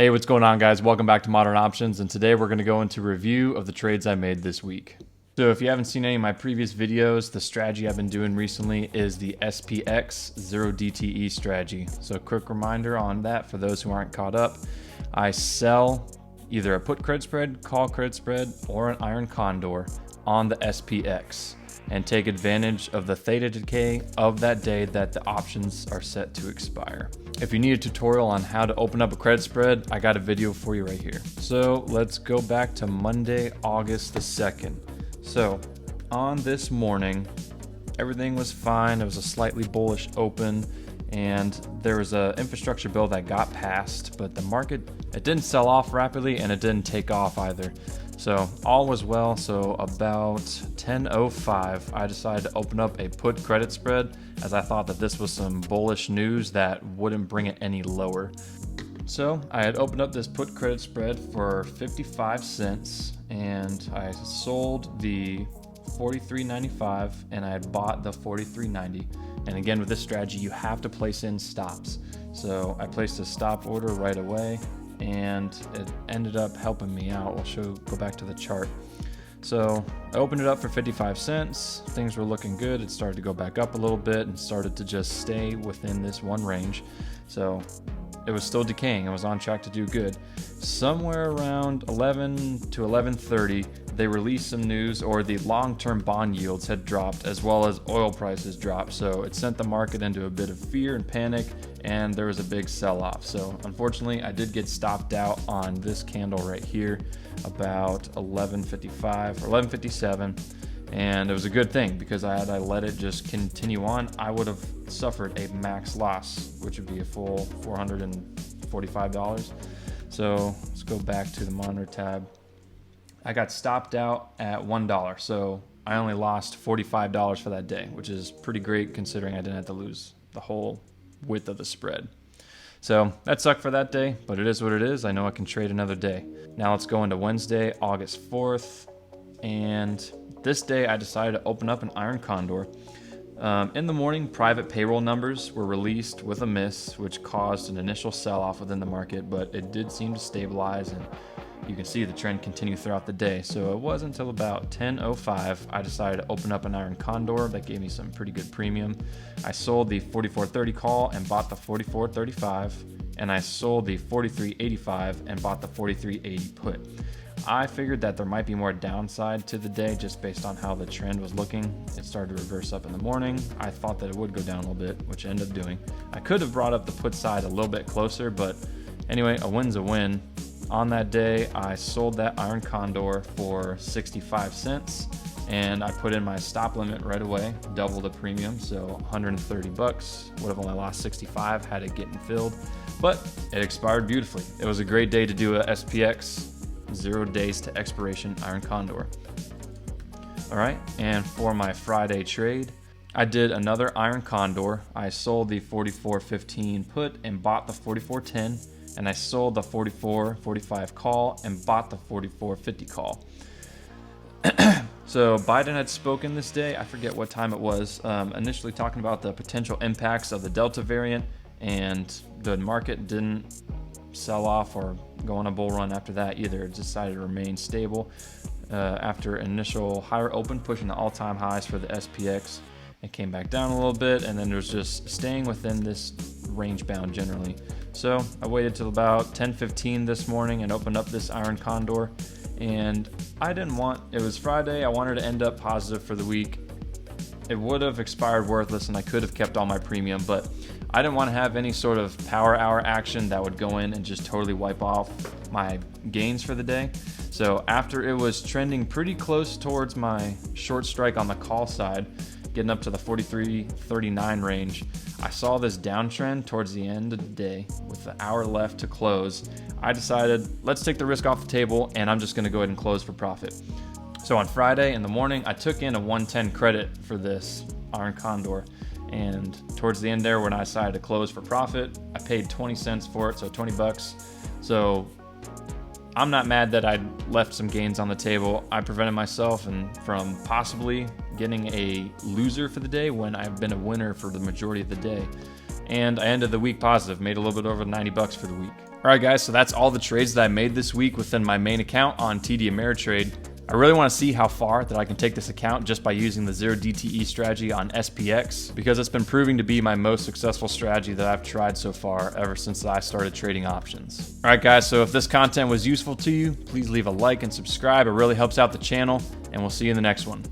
Hey, what's going on, guys? Welcome back to Modern Options, and today we're going to go into review of the trades I made this week. So if you haven't seen any of my previous videos, the strategy I've been doing recently is the SPX 0DTE strategy. So a quick reminder on that for those who aren't caught up. I sell either a put credit spread, call credit spread, or an iron condor on the SPX and take advantage of the theta decay of that day that the options are set to expire. If you need a tutorial on how to open up a credit spread, I got a video for you right here. So let's go back to Monday, August the 2nd. So on this morning, everything was fine. It was a slightly bullish open, and there was an infrastructure bill that got passed, but the market, it didn't sell off rapidly and it didn't take off either. So all was well. So about 10:05, I decided to open up a put credit spread as I thought that this was some bullish news that wouldn't bring it any lower. So I had opened up this put credit spread for 55 cents and I sold the 43.95 and I had bought the 43.90. And again, with this strategy, you have to place in stops. So I placed a stop order right away, and it ended up helping me out. I'll go back to the chart. So I opened it up for 55 cents. Things were looking good. It started to go back up a little bit and started to just stay within this one range. So it was still decaying. It was on track to do good. Somewhere around 11 to 11:30, they released some news, or the long-term bond yields had dropped as well as oil prices dropped. So it sent the market into a bit of fear and panic, and there was a big sell-off. So unfortunately, I did get stopped out on this candle right here about 11:55 or 11:57. And it was a good thing, because had I let it just continue on, I would have suffered a max loss, which would be a full $445. So let's go back to the monitor tab. I got stopped out at $1, so I only lost $45 for that day, which is pretty great considering I didn't have to lose the whole width of the spread. So that sucked for that day, but it is what it is. I know I can trade another day. Now let's go into Wednesday, August 4th. And this day I decided to open up an iron condor. In the morning, private payroll numbers were released with a miss, which caused an initial sell-off within the market, but it did seem to stabilize, and you can see the trend continue throughout the day. So it wasn't until about 10:05 I decided to open up an iron condor that gave me some pretty good premium. I sold the 44.30 call and bought the 44.35, and I sold the 43.85 and bought the 43.80 put. I figured that there might be more downside to the day just based on how the trend was looking. It started to reverse up in the morning. I thought that it would go down a little bit, which it ended up doing. I could have brought up the put side a little bit closer, but anyway, a win's a win. On that day, I sold that iron condor for 65 cents, and I put in my stop limit right away, double the premium, so 130 bucks. Would have only lost 65 had it getting filled, but it expired beautifully. It was a great day to do a SPX 0 days to expiration iron condor. All right, and for my Friday trade, I did another iron condor. I sold the 44.15 put and bought the 44.10, and I sold the 44.45 call and bought the 44.50 call. So Biden had spoken this day. I forget what time it was, initially talking about the potential impacts of the Delta variant, and the market didn't sell off or go on a bull run after that either. It decided to remain stable after initial higher open, pushing the all-time highs for the SPX. It came back down a little bit, and then it was just staying within this range bound generally. So I waited till about 10:15 this morning and opened up this iron condor, and it was Friday. I wanted to end up positive for the week. It would have expired worthless and I could have kept all my premium, but I didn't want to have any sort of power hour action that would go in and just totally wipe off my gains for the day. So after it was trending pretty close towards my short strike on the call side, getting up to the 43.39 range, I saw this downtrend towards the end of the day with the hour left to close. I decided, let's take the risk off the table, and I'm just going to go ahead and close for profit. So on Friday in the morning, I took in a 110 credit for this iron condor, and towards the end there, when I decided to close for profit, I paid 20 cents for it, so 20 bucks. So I'm not mad that I left some gains on the table. I prevented myself from possibly getting a loser for the day when I've been a winner for the majority of the day. and I ended the week positive, made a little bit over 90 bucks for the week. All right, guys, so that's all the trades that I made this week within my main account on TD Ameritrade. I really want to see how far that I can take this account just by using the 0DTE strategy on SPX, because it's been proving to be my most successful strategy that I've tried so far ever since I started trading options. All right, guys, so if this content was useful to you, please leave a like and subscribe. It really helps out the channel, and we'll see you in the next one.